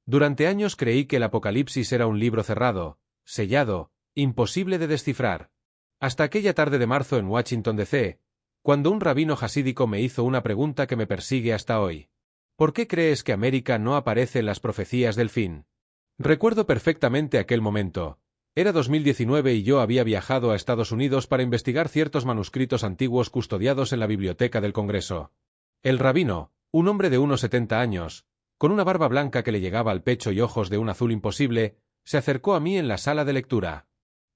Durante años creí que el Apocalipsis era un libro cerrado, sellado, imposible de descifrar. Hasta aquella tarde de marzo en Washington, D.C., cuando un rabino jasídico me hizo una pregunta que me persigue hasta hoy. ¿Por qué crees que América no aparece en las profecías del fin? Recuerdo perfectamente aquel momento. Era 2019 y yo había viajado a Estados Unidos para investigar ciertos manuscritos antiguos custodiados en la biblioteca del Congreso. El rabino, un hombre de unos 70 años, con una barba blanca que le llegaba al pecho y ojos de un azul imposible, se acercó a mí en la sala de lectura.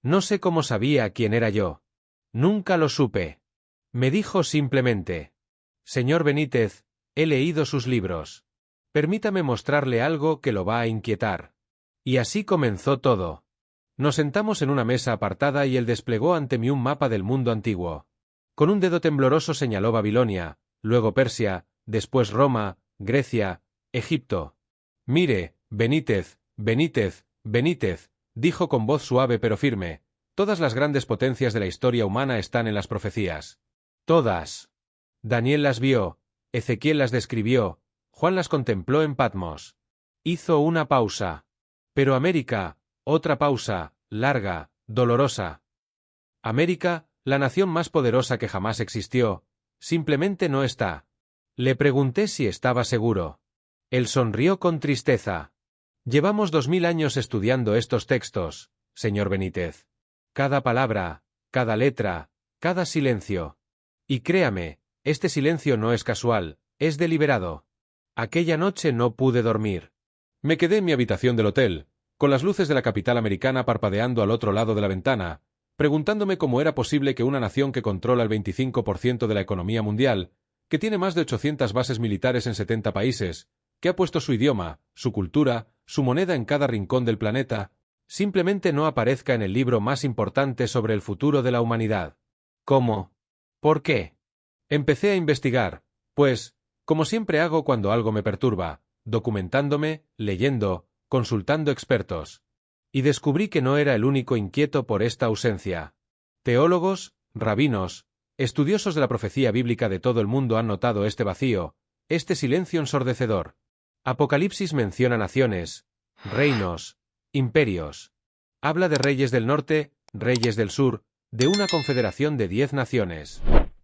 No sé cómo sabía quién era yo. Nunca lo supe. Me dijo simplemente: «Señor Benítez, he leído sus libros. Permítame mostrarle algo que lo va a inquietar». Y así comenzó todo. Nos sentamos en una mesa apartada y él desplegó ante mí un mapa del mundo antiguo. Con un dedo tembloroso señaló Babilonia, luego Persia, después Roma, Grecia, Egipto. «Mire, Benítez, Benítez, Benítez», dijo con voz suave pero firme, «todas las grandes potencias de la historia humana están en las profecías. Todas. Daniel las vio, Ezequiel las describió, Juan las contempló en Patmos». Hizo una pausa. «Pero América», otra pausa, larga, dolorosa. «América, la nación más poderosa que jamás existió, simplemente no está». Le pregunté si estaba seguro. Él sonrió con tristeza. «Llevamos 2000 años estudiando estos textos, señor Benítez. Cada palabra, cada letra, cada silencio. Y créame, este silencio no es casual, es deliberado. Aquella noche no pude dormir. Me quedé en mi habitación del hotel, con las luces de la capital americana parpadeando al otro lado de la ventana, preguntándome cómo era posible que una nación que controla el 25% de la economía mundial, que tiene más de 800 bases militares en 70 países, que ha puesto su idioma, su cultura, su moneda en cada rincón del planeta, simplemente no aparezca en el libro más importante sobre el futuro de la humanidad. ¿Cómo? ¿Por qué? Empecé a investigar, pues, como siempre hago cuando algo me perturba, documentándome, leyendo, consultando expertos. Y descubrí que no era el único inquieto por esta ausencia. Teólogos, rabinos, estudiosos de la profecía bíblica de todo el mundo han notado este vacío, este silencio ensordecedor. Apocalipsis menciona naciones, reinos, imperios. Habla de reyes del norte, reyes del sur, de una confederación de 10 naciones.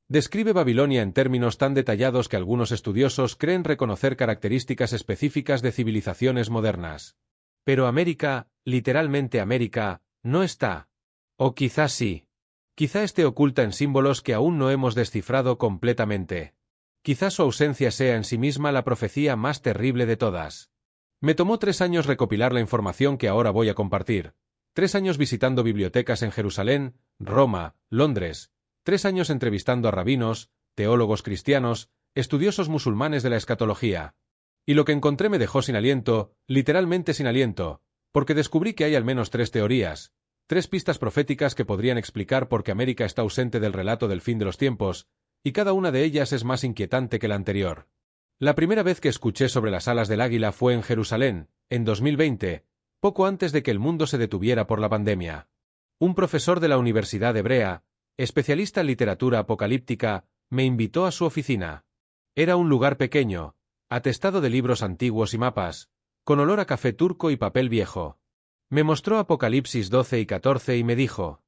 Describe Babilonia en términos tan detallados que algunos estudiosos creen reconocer características específicas de civilizaciones modernas. Pero América, literalmente América, no está. O quizás sí. Quizá esté oculta en símbolos que aún no hemos descifrado completamente. Quizá su ausencia sea en sí misma la profecía más terrible de todas. Me tomó 3 años recopilar la información que ahora voy a compartir. 3 años visitando bibliotecas en Jerusalén, Roma, Londres. 3 años entrevistando a rabinos, teólogos cristianos, estudiosos musulmanes de la escatología. Y lo que encontré me dejó sin aliento, literalmente sin aliento, porque descubrí que hay al menos 3 teorías, 3 pistas proféticas que podrían explicar por qué América está ausente del relato del fin de los tiempos, y cada una de ellas es más inquietante que la anterior. La primera vez que escuché sobre las alas del águila fue en Jerusalén, en 2020, poco antes de que el mundo se detuviera por la pandemia. Un profesor de la Universidad Hebrea, especialista en literatura apocalíptica, me invitó a su oficina. Era un lugar pequeño, atestado de libros antiguos y mapas, con olor a café turco y papel viejo. Me mostró Apocalipsis 12 y 14 y me dijo: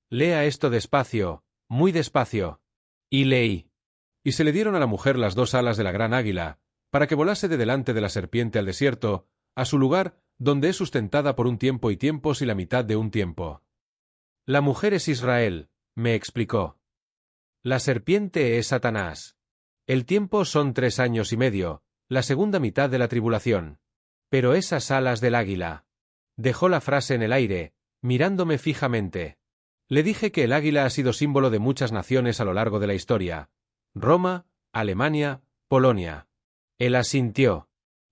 «Lea esto despacio, muy despacio». Y leí. Y se le dieron a la mujer las 2 alas de la gran águila, para que volase de delante de la serpiente al desierto, a su lugar, donde es sustentada por un tiempo y tiempos y la mitad de un tiempo. La mujer es Israel, me explicó. La serpiente es Satanás. El tiempo son 3 años y medio, la segunda mitad de la tribulación. Pero esas alas del águila. Dejó la frase en el aire, mirándome fijamente. Le dije que el águila ha sido símbolo de muchas naciones a lo largo de la historia. Roma, Alemania, Polonia. Él asintió.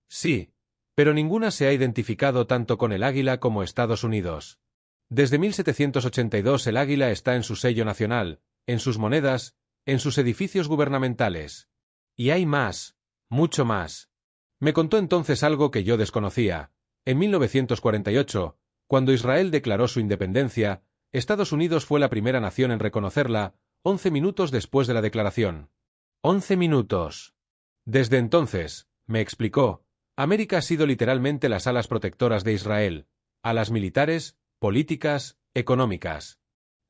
Sí, pero ninguna se ha identificado tanto con el águila como Estados Unidos. Desde 1782 el águila está en su sello nacional, en sus monedas, en sus edificios gubernamentales. Y hay más, mucho más. Me contó entonces algo que yo desconocía. En 1948, cuando Israel declaró su independencia, Estados Unidos fue la primera nación en reconocerla, 11 minutos después de la declaración. 11 minutos. Desde entonces, me explicó, América ha sido literalmente las alas protectoras de Israel, alas militares, políticas, económicas.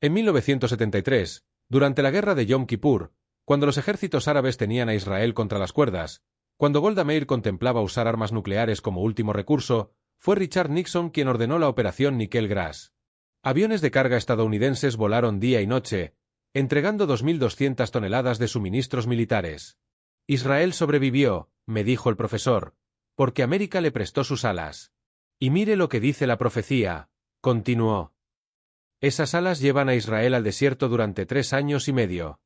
En 1973, durante la guerra de Yom Kippur, cuando los ejércitos árabes tenían a Israel contra las cuerdas, cuando Golda Meir contemplaba usar armas nucleares como último recurso, fue Richard Nixon quien ordenó la Operación Nickel Grass. Aviones de carga estadounidenses volaron día y noche, entregando 2.200 toneladas de suministros militares. Israel sobrevivió, me dijo el profesor, porque América le prestó sus alas. Y mire lo que dice la profecía, continuó. Esas alas llevan a Israel al desierto durante 3 años y medio.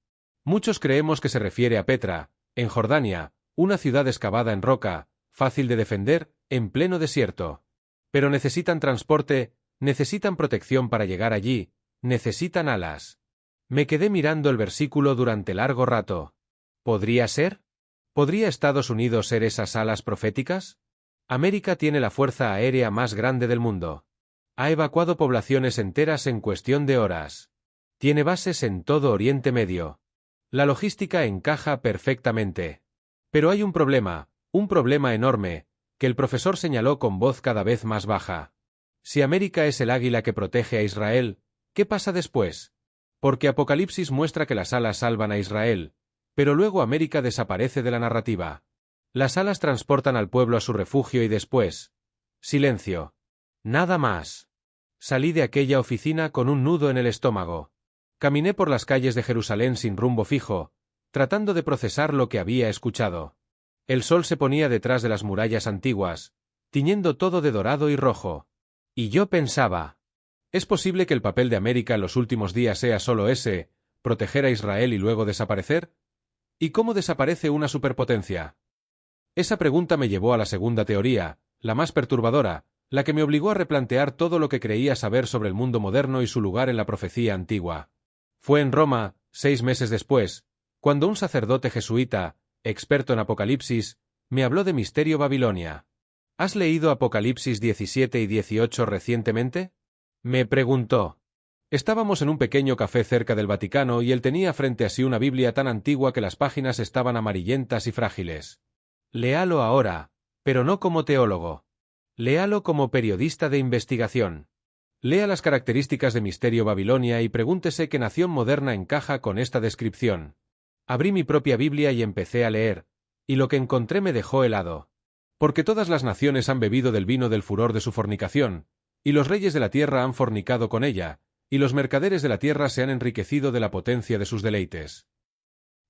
Muchos creemos que se refiere a Petra, en Jordania, una ciudad excavada en roca, fácil de defender, en pleno desierto. Pero necesitan transporte, necesitan protección para llegar allí, necesitan alas. Me quedé mirando el versículo durante largo rato. ¿Podría ser? ¿Podría Estados Unidos ser esas alas proféticas? América tiene la fuerza aérea más grande del mundo. Ha evacuado poblaciones enteras en cuestión de horas. Tiene bases en todo Oriente Medio. La logística encaja perfectamente. Pero hay un problema enorme, que el profesor señaló con voz cada vez más baja. Si América es el águila que protege a Israel, ¿qué pasa después? Porque Apocalipsis muestra que las alas salvan a Israel, pero luego América desaparece de la narrativa. Las alas transportan al pueblo a su refugio y después. Silencio. Nada más. Salí de aquella oficina con un nudo en el estómago. Caminé por las calles de Jerusalén sin rumbo fijo, tratando de procesar lo que había escuchado. El sol se ponía detrás de las murallas antiguas, tiñendo todo de dorado y rojo. Y yo pensaba, ¿es posible que el papel de América en los últimos días sea solo ese, proteger a Israel y luego desaparecer? ¿Y cómo desaparece una superpotencia? Esa pregunta me llevó a la segunda teoría, la más perturbadora, la que me obligó a replantear todo lo que creía saber sobre el mundo moderno y su lugar en la profecía antigua. Fue en Roma, 6 meses después, cuando un sacerdote jesuita, experto en Apocalipsis, me habló de Misterio Babilonia. ¿Has leído Apocalipsis 17 y 18 recientemente? Me preguntó. Estábamos en un pequeño café cerca del Vaticano y él tenía frente a sí una Biblia tan antigua que las páginas estaban amarillentas y frágiles. Léalo ahora, pero no como teólogo. Léalo como periodista de investigación. Lea las características de Misterio Babilonia y pregúntese qué nación moderna encaja con esta descripción. Abrí mi propia Biblia y empecé a leer, y lo que encontré me dejó helado. Porque todas las naciones han bebido del vino del furor de su fornicación, y los reyes de la tierra han fornicado con ella, y los mercaderes de la tierra se han enriquecido de la potencia de sus deleites.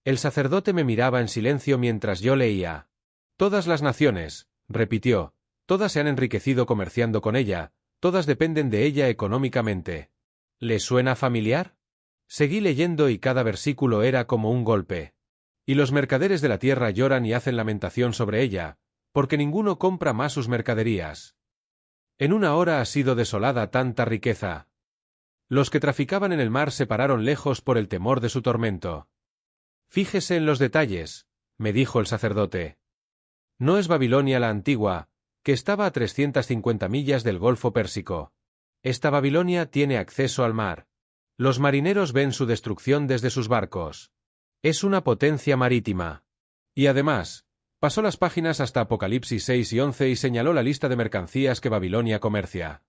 El sacerdote me miraba en silencio mientras yo leía. Todas las naciones, repitió, todas se han enriquecido comerciando con ella, todas dependen de ella económicamente. ¿Le suena familiar? Seguí leyendo y cada versículo era como un golpe. Y los mercaderes de la tierra lloran y hacen lamentación sobre ella, porque ninguno compra más sus mercaderías. En una hora ha sido desolada tanta riqueza. Los que traficaban en el mar se pararon lejos por el temor de su tormento. Fíjese en los detalles, me dijo el sacerdote. No es Babilonia la antigua, que estaba a 350 millas del Golfo Pérsico. Esta Babilonia tiene acceso al mar. Los marineros ven su destrucción desde sus barcos. Es una potencia marítima. Y además, pasó las páginas hasta Apocalipsis 6 y 11 y señaló la lista de mercancías que Babilonia comercia.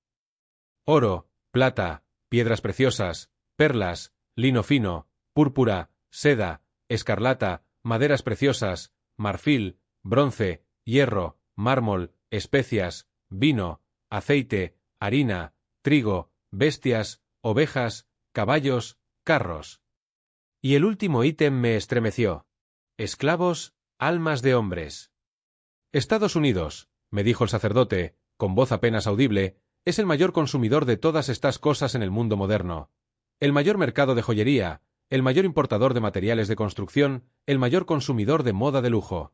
Oro, plata, piedras preciosas, perlas, lino fino, púrpura, seda, escarlata, maderas preciosas, marfil, bronce, hierro, mármol, especias, vino, aceite, harina, trigo, bestias, ovejas, caballos, carros. Y el último ítem me estremeció. Esclavos, almas de hombres. Estados Unidos, me dijo el sacerdote, con voz apenas audible, es el mayor consumidor de todas estas cosas en el mundo moderno. El mayor mercado de joyería, el mayor importador de materiales de construcción, el mayor consumidor de moda de lujo.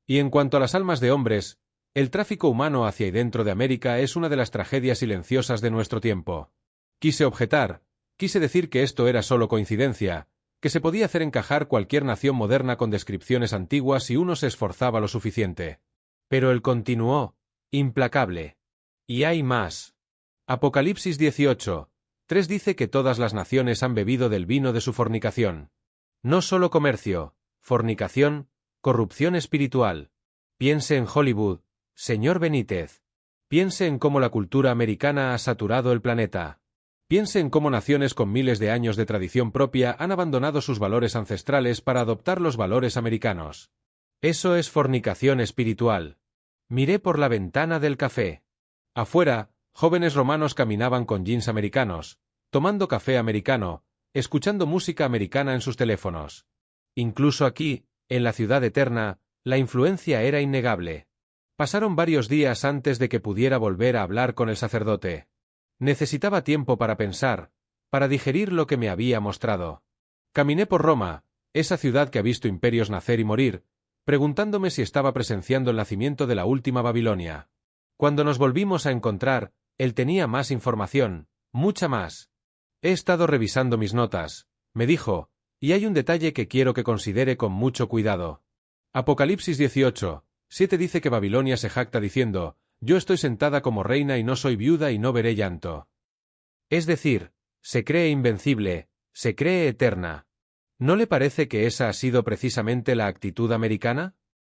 Y en cuanto a las almas de hombres, el tráfico humano hacia y dentro de América es una de las tragedias silenciosas de nuestro tiempo. Quise objetar, quise decir que esto era solo coincidencia, que se podía hacer encajar cualquier nación moderna con descripciones antiguas si uno se esforzaba lo suficiente. Pero él continuó, implacable. Y hay más. Apocalipsis 18, 3 dice que todas las naciones han bebido del vino de su fornicación. No solo comercio, fornicación, corrupción espiritual. Piense en Hollywood, Señor Benítez. Piense en cómo la cultura americana ha saturado el planeta. Piense en cómo naciones con miles de años de tradición propia han abandonado sus valores ancestrales para adoptar los valores americanos. Eso es fornicación espiritual. Miré por la ventana del café. Afuera, jóvenes romanos caminaban con jeans americanos, tomando café americano, escuchando música americana en sus teléfonos. Incluso aquí, en la ciudad eterna, la influencia era innegable. Pasaron varios días antes de que pudiera volver a hablar con el sacerdote. Necesitaba tiempo para pensar, para digerir lo que me había mostrado. Caminé por Roma, esa ciudad que ha visto imperios nacer y morir, preguntándome si estaba presenciando el nacimiento de la última Babilonia. Cuando nos volvimos a encontrar, él tenía más información, mucha más. He estado revisando mis notas, me dijo, y hay un detalle que quiero que considere con mucho cuidado. Apocalipsis 18:7 dice que Babilonia se jacta diciendo: yo estoy sentada como reina y no soy viuda y no veré llanto. Es decir, se cree invencible, se cree eterna. ¿No le parece que esa ha sido precisamente la actitud americana?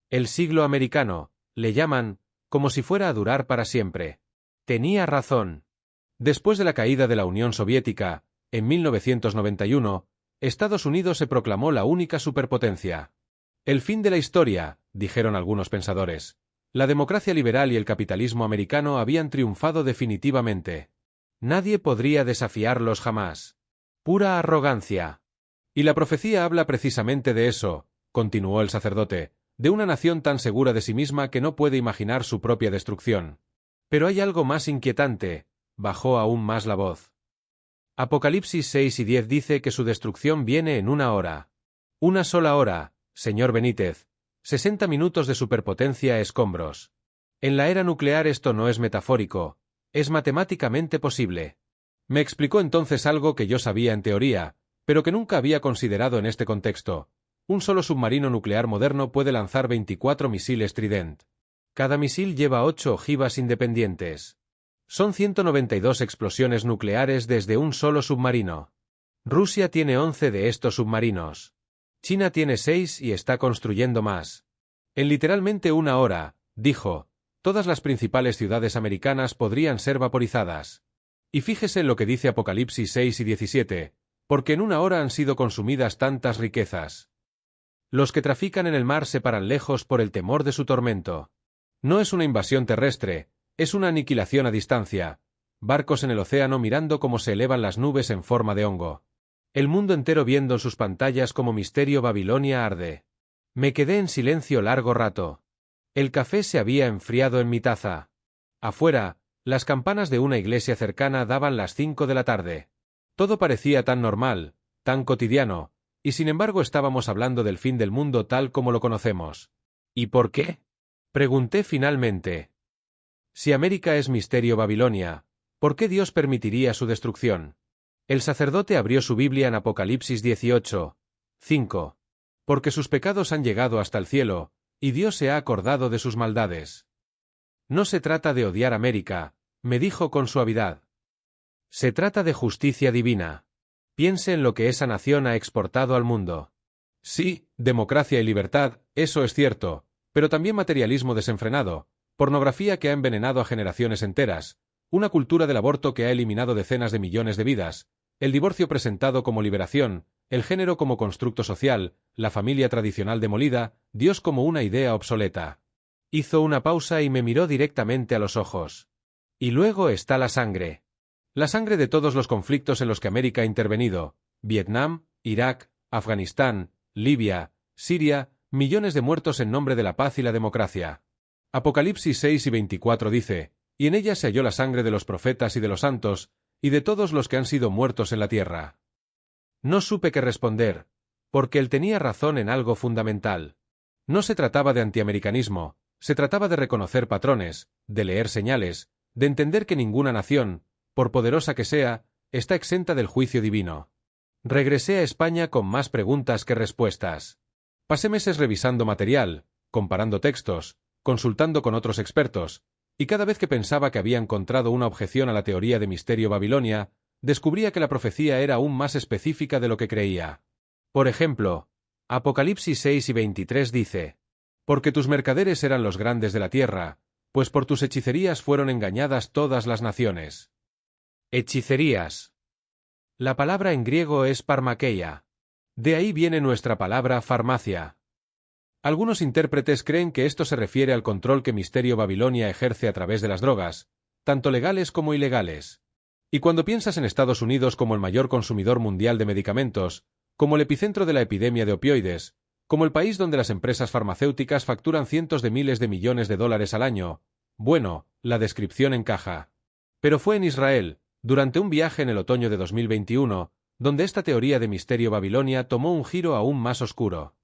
El siglo americano, le llaman, como si fuera a durar para siempre. Tenía razón. Después de la caída de la Unión Soviética, en 1991, Estados Unidos se proclamó la única superpotencia. El fin de la historia, dijeron algunos pensadores. La democracia liberal y el capitalismo americano habían triunfado definitivamente. Nadie podría desafiarlos jamás. Pura arrogancia. Y la profecía habla precisamente de eso, continuó el sacerdote, de una nación tan segura de sí misma que no puede imaginar su propia destrucción. Pero hay algo más inquietante, bajó aún más la voz. Apocalipsis 6 y 10 dice que su destrucción viene en una hora. Una sola hora, señor Benítez. 60 minutos de superpotencia a escombros. En la era nuclear esto no es metafórico, es matemáticamente posible. Me explicó entonces algo que yo sabía en teoría, pero que nunca había considerado en este contexto. Un solo submarino nuclear moderno puede lanzar 24 misiles Trident. Cada misil lleva 8 ojivas independientes. Son 192 explosiones nucleares desde un solo submarino. Rusia tiene 11 de estos submarinos. China tiene 6 y está construyendo más. En literalmente una hora, dijo, todas las principales ciudades americanas podrían ser vaporizadas. Y fíjese en lo que dice Apocalipsis 6 y 17, porque en una hora han sido consumidas tantas riquezas. Los que trafican en el mar se paran lejos por el temor de su tormento. No es una invasión terrestre, es una aniquilación a distancia. Barcos en el océano mirando cómo se elevan las nubes en forma de hongo. El mundo entero viendo en sus pantallas como Misterio Babilonia arde. Me quedé en silencio largo rato. El café se había enfriado en mi taza. Afuera, las campanas de una iglesia cercana daban las 5 de la tarde. Todo parecía tan normal, tan cotidiano, y sin embargo estábamos hablando del fin del mundo tal como lo conocemos. ¿Y por qué? Pregunté finalmente. Si América es Misterio Babilonia, ¿por qué Dios permitiría su destrucción? El sacerdote abrió su Biblia en Apocalipsis 18:5. Porque sus pecados han llegado hasta el cielo, y Dios se ha acordado de sus maldades. No se trata de odiar América, me dijo con suavidad. Se trata de justicia divina. Piense en lo que esa nación ha exportado al mundo. Sí, democracia y libertad, eso es cierto, pero también materialismo desenfrenado, pornografía que ha envenenado a generaciones enteras, una cultura del aborto que ha eliminado decenas de millones de vidas, el divorcio presentado como liberación, el género como constructo social, la familia tradicional demolida, Dios como una idea obsoleta. Hizo una pausa y me miró directamente a los ojos. Y luego está la sangre. La sangre de todos los conflictos en los que América ha intervenido: Vietnam, Irak, Afganistán, Libia, Siria, millones de muertos en nombre de la paz y la democracia. Apocalipsis 6 y 24 dice: y en ella se halló la sangre de los profetas y de los santos, y de todos los que han sido muertos en la tierra. No supe qué responder, porque él tenía razón en algo fundamental. No se trataba de antiamericanismo, se trataba de reconocer patrones, de leer señales, de entender que ninguna nación, por poderosa que sea, está exenta del juicio divino. Regresé a España con más preguntas que respuestas. Pasé meses revisando material, comparando textos, consultando con otros expertos, y cada vez que pensaba que había encontrado una objeción a la teoría de Misterio Babilonia, descubría que la profecía era aún más específica de lo que creía. Por ejemplo, Apocalipsis 6 y 23 dice: porque tus mercaderes eran los grandes de la tierra, pues por tus hechicerías fueron engañadas todas las naciones. Hechicerías. La palabra en griego es parmakeia. De ahí viene nuestra palabra farmacia. Algunos intérpretes creen que esto se refiere al control que Misterio Babilonia ejerce a través de las drogas, tanto legales como ilegales. Y cuando piensas en Estados Unidos como el mayor consumidor mundial de medicamentos, como el epicentro de la epidemia de opioides, como el país donde las empresas farmacéuticas facturan cientos de miles de millones de dólares al año, bueno, la descripción encaja. Pero fue en Israel, durante un viaje en el otoño de 2021, donde esta teoría de Misterio Babilonia tomó un giro aún más oscuro.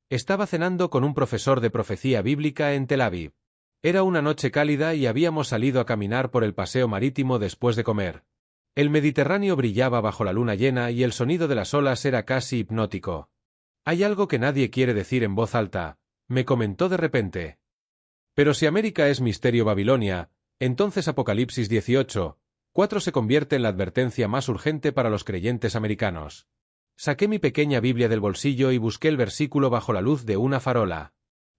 Estaba cenando con un profesor de profecía bíblica en Tel Aviv. Era una noche cálida y habíamos salido a caminar por el paseo marítimo después de comer. El Mediterráneo brillaba bajo la luna llena y el sonido de las olas era casi hipnótico. Hay algo que nadie quiere decir en voz alta, me comentó de repente. Pero si América es Misterio Babilonia, entonces Apocalipsis 18:4 se convierte en la advertencia más urgente para los creyentes americanos. Saqué mi pequeña Biblia del bolsillo y busqué el versículo bajo la luz de una farola.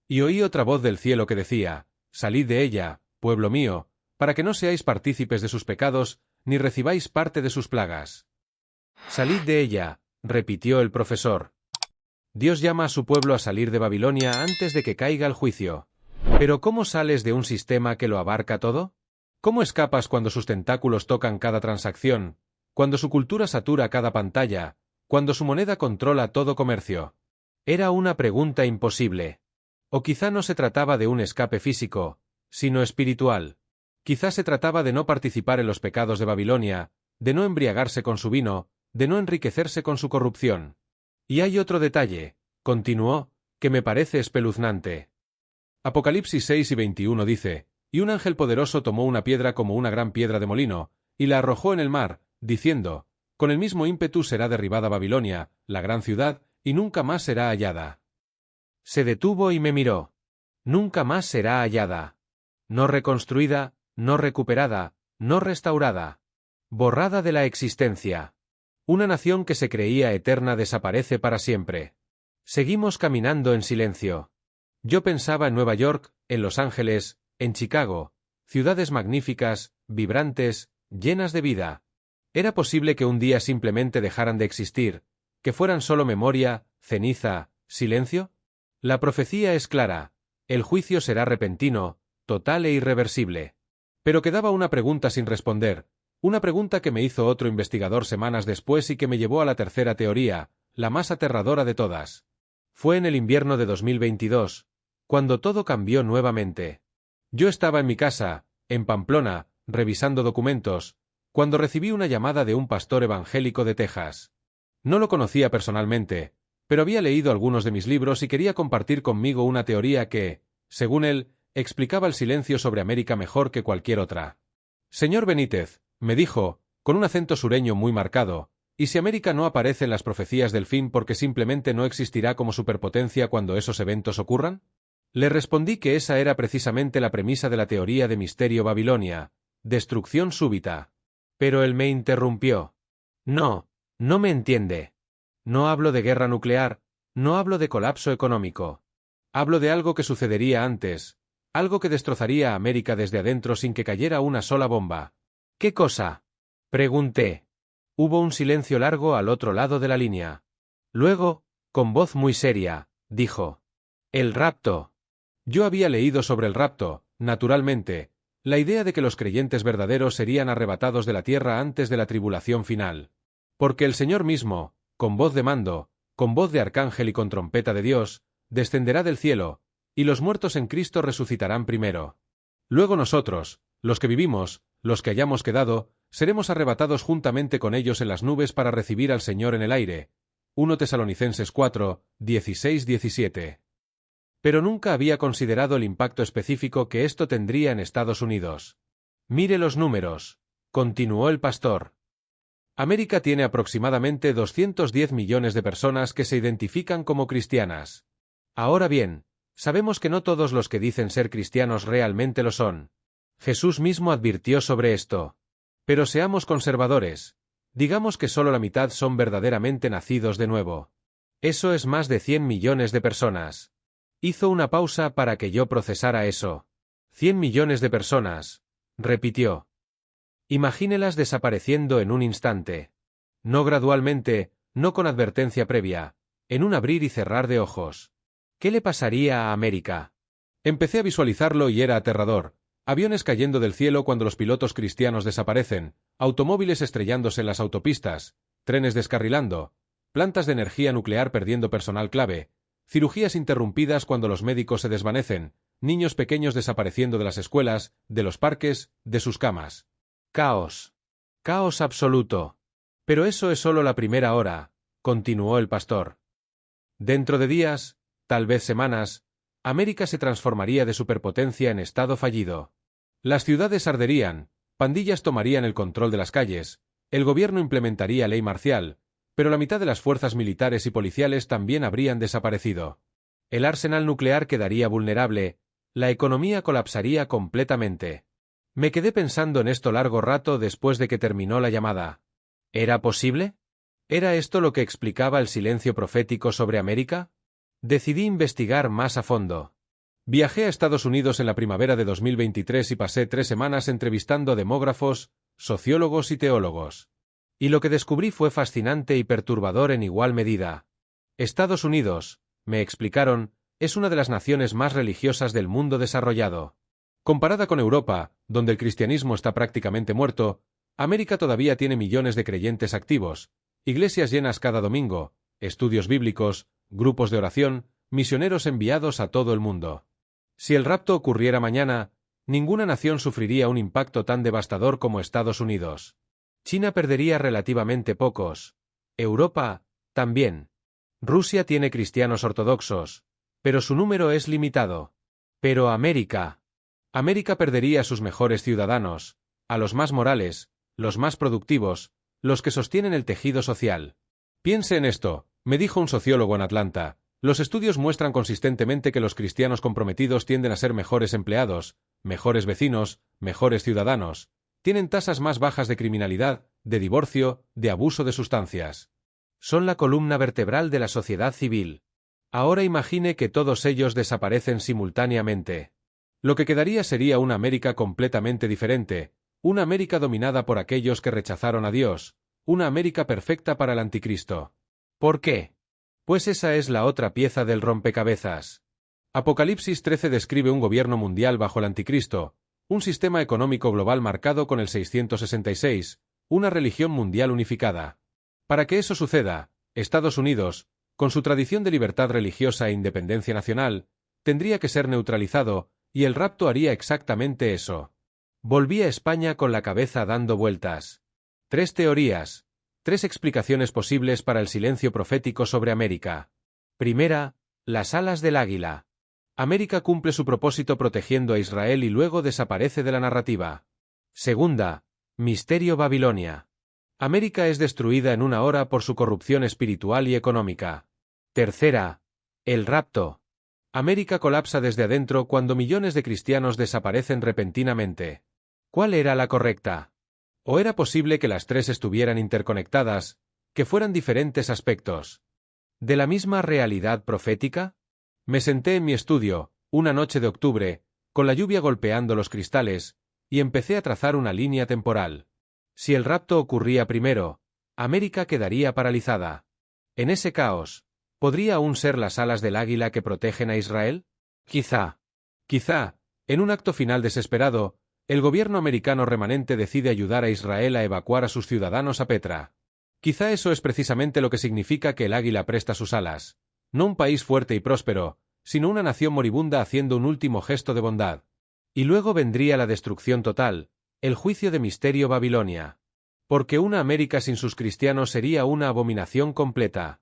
Y oí otra voz del cielo que decía, «Salid de ella, pueblo mío, para que no seáis partícipes de sus pecados, ni recibáis parte de sus plagas». «Salid de ella», repitió el profesor. Dios llama a su pueblo a salir de Babilonia antes de que caiga el juicio. Pero ¿cómo sales de un sistema que lo abarca todo? ¿Cómo escapas cuando sus tentáculos tocan cada transacción, cuando su cultura satura cada pantalla, cuando su moneda controla todo comercio? Era una pregunta imposible. O quizá no se trataba de un escape físico, sino espiritual. Quizá se trataba de no participar en los pecados de Babilonia, de no embriagarse con su vino, de no enriquecerse con su corrupción. Y hay otro detalle, continuó, que me parece espeluznante. Apocalipsis 6:21 dice, «Y un ángel poderoso tomó una piedra como una gran piedra de molino, y la arrojó en el mar, diciendo, con el mismo ímpetu será derribada Babilonia, la gran ciudad, y nunca más será hallada». Se detuvo y me miró. Nunca más será hallada. No reconstruida, no recuperada, no restaurada. Borrada de la existencia. Una nación que se creía eterna desaparece para siempre. Seguimos caminando en silencio. Yo pensaba en Nueva York, en Los Ángeles, en Chicago, ciudades magníficas, vibrantes, llenas de vida. ¿Era posible que un día simplemente dejaran de existir, que fueran solo memoria, ceniza, silencio? La profecía es clara, el juicio será repentino, total e irreversible. Pero quedaba una pregunta sin responder, una pregunta que me hizo otro investigador semanas después y que me llevó a la tercera teoría, la más aterradora de todas. Fue en el invierno de 2022, cuando todo cambió nuevamente. Yo estaba en mi casa, en Pamplona, revisando documentos, cuando recibí una llamada de un pastor evangélico de Texas. No lo conocía personalmente, pero había leído algunos de mis libros y quería compartir conmigo una teoría que, según él, explicaba el silencio sobre América mejor que cualquier otra. «Señor Benítez», me dijo, con un acento sureño muy marcado, ¿y si América no aparece en las profecías del fin porque simplemente no existirá como superpotencia cuando esos eventos ocurran? Le respondí que esa era precisamente la premisa de la teoría de Misterio Babilonia, destrucción súbita. Pero él me interrumpió. «No, no me entiende. No hablo de guerra nuclear, no hablo de colapso económico. Hablo de algo que sucedería antes, algo que destrozaría a América desde adentro sin que cayera una sola bomba». «¿Qué cosa?», pregunté. Hubo un silencio largo al otro lado de la línea. Luego, con voz muy seria, dijo: «El rapto». Yo había leído sobre el rapto, naturalmente, la idea de que los creyentes verdaderos serían arrebatados de la tierra antes de la tribulación final. Porque el Señor mismo, con voz de mando, con voz de arcángel y con trompeta de Dios, descenderá del cielo, y los muertos en Cristo resucitarán primero. Luego nosotros, los que vivimos, los que hayamos quedado, seremos arrebatados juntamente con ellos en las nubes para recibir al Señor en el aire. 1 Tesalonicenses 4, 16-17. Pero nunca había considerado el impacto específico que esto tendría en Estados Unidos. «Mire los números», continuó el pastor. América tiene aproximadamente 210 millones de personas que se identifican como cristianas. Ahora bien, sabemos que no todos los que dicen ser cristianos realmente lo son. Jesús mismo advirtió sobre esto. Pero seamos conservadores. Digamos que solo la mitad son verdaderamente nacidos de nuevo. Eso es más de 100 millones de personas. Hizo una pausa para que yo procesara eso. 100 millones de personas, repitió. Imagínelas desapareciendo en un instante. No gradualmente, no con advertencia previa, en un abrir y cerrar de ojos. ¿Qué le pasaría a América? Empecé a visualizarlo y era aterrador. Aviones cayendo del cielo cuando los pilotos cristianos desaparecen, automóviles estrellándose en las autopistas, trenes descarrilando, plantas de energía nuclear perdiendo personal clave, cirugías interrumpidas cuando los médicos se desvanecen, niños pequeños desapareciendo de las escuelas, de los parques, de sus camas. Caos. Caos absoluto. Pero eso es solo la primera hora, continuó el pastor. Dentro de días, tal vez semanas, América se transformaría de superpotencia en estado fallido. Las ciudades arderían, pandillas tomarían el control de las calles, el gobierno implementaría ley marcial, pero la mitad de las fuerzas militares y policiales también habrían desaparecido. El arsenal nuclear quedaría vulnerable, la economía colapsaría completamente. Me quedé pensando en esto largo rato después de que terminó la llamada. ¿Era posible? ¿Era esto lo que explicaba el silencio profético sobre América? Decidí investigar más a fondo. Viajé a Estados Unidos en la primavera de 2023 y pasé 3 semanas entrevistando a demógrafos, sociólogos y teólogos. Y lo que descubrí fue fascinante y perturbador en igual medida. Estados Unidos, me explicaron, es una de las naciones más religiosas del mundo desarrollado. Comparada con Europa, donde el cristianismo está prácticamente muerto, América todavía tiene millones de creyentes activos, iglesias llenas cada domingo, estudios bíblicos, grupos de oración, misioneros enviados a todo el mundo. Si el rapto ocurriera mañana, ninguna nación sufriría un impacto tan devastador como Estados Unidos. China perdería relativamente pocos. Europa, también. Rusia tiene cristianos ortodoxos, pero su número es limitado. Pero América perdería a sus mejores ciudadanos, a los más morales, los más productivos, los que sostienen el tejido social. Piense en esto, me dijo un sociólogo en Atlanta. Los estudios muestran consistentemente que los cristianos comprometidos tienden a ser mejores empleados, mejores vecinos, mejores ciudadanos. Tienen tasas más bajas de criminalidad, de divorcio, de abuso de sustancias. Son la columna vertebral de la sociedad civil. Ahora imagine que todos ellos desaparecen simultáneamente. Lo que quedaría sería una América completamente diferente, una América dominada por aquellos que rechazaron a Dios, una América perfecta para el anticristo. ¿Por qué? Pues esa es la otra pieza del rompecabezas. Apocalipsis 13 describe un gobierno mundial bajo el anticristo, un sistema económico global marcado con el 666, una religión mundial unificada. Para que eso suceda, Estados Unidos, con su tradición de libertad religiosa e independencia nacional, tendría que ser neutralizado, y el rapto haría exactamente eso. Volví a España con la cabeza dando vueltas. 3 teorías, 3 explicaciones posibles para el silencio profético sobre América. Primera, las alas del águila. América cumple su propósito protegiendo a Israel y luego desaparece de la narrativa. Segunda, misterio Babilonia. América es destruida en una hora por su corrupción espiritual y económica. Tercera, el rapto. América colapsa desde adentro cuando millones de cristianos desaparecen repentinamente. ¿Cuál era la correcta? ¿O era posible que las 3 estuvieran interconectadas, que fueran diferentes aspectos de la misma realidad profética? Me senté en mi estudio, una noche de octubre, con la lluvia golpeando los cristales, y empecé a trazar una línea temporal. Si el rapto ocurría primero, América quedaría paralizada. En ese caos, ¿podría aún ser las alas del águila que protegen a Israel? Quizá, en un acto final desesperado, el gobierno americano remanente decide ayudar a Israel a evacuar a sus ciudadanos a Petra. Quizá eso es precisamente lo que significa que el águila presta sus alas. No un país fuerte y próspero, sino una nación moribunda haciendo un último gesto de bondad. Y luego vendría la destrucción total, el juicio de misterio Babilonia. Porque una América sin sus cristianos sería una abominación completa.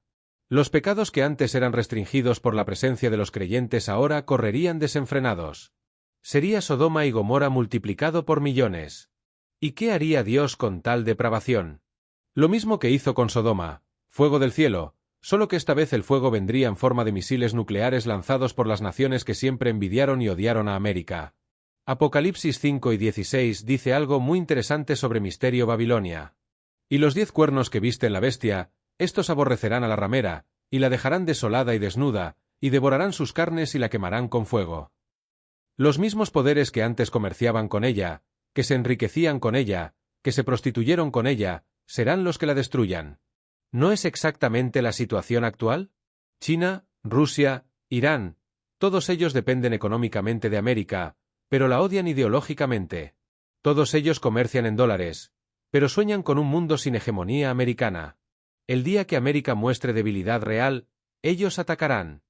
Los pecados que antes eran restringidos por la presencia de los creyentes ahora correrían desenfrenados. Sería Sodoma y Gomorra multiplicado por millones. ¿Y qué haría Dios con tal depravación? Lo mismo que hizo con Sodoma, fuego del cielo, solo que esta vez el fuego vendría en forma de misiles nucleares lanzados por las naciones que siempre envidiaron y odiaron a América. Apocalipsis 5 y 16 dice algo muy interesante sobre misterio Babilonia. Y los 10 cuernos que viste en la bestia, estos aborrecerán a la ramera, y la dejarán desolada y desnuda, y devorarán sus carnes y la quemarán con fuego. Los mismos poderes que antes comerciaban con ella, que se enriquecían con ella, que se prostituyeron con ella, serán los que la destruyan. ¿No es exactamente la situación actual? China, Rusia, Irán, todos ellos dependen económicamente de América, pero la odian ideológicamente. Todos ellos comercian en dólares, pero sueñan con un mundo sin hegemonía americana. El día que América muestre debilidad real, ellos atacarán.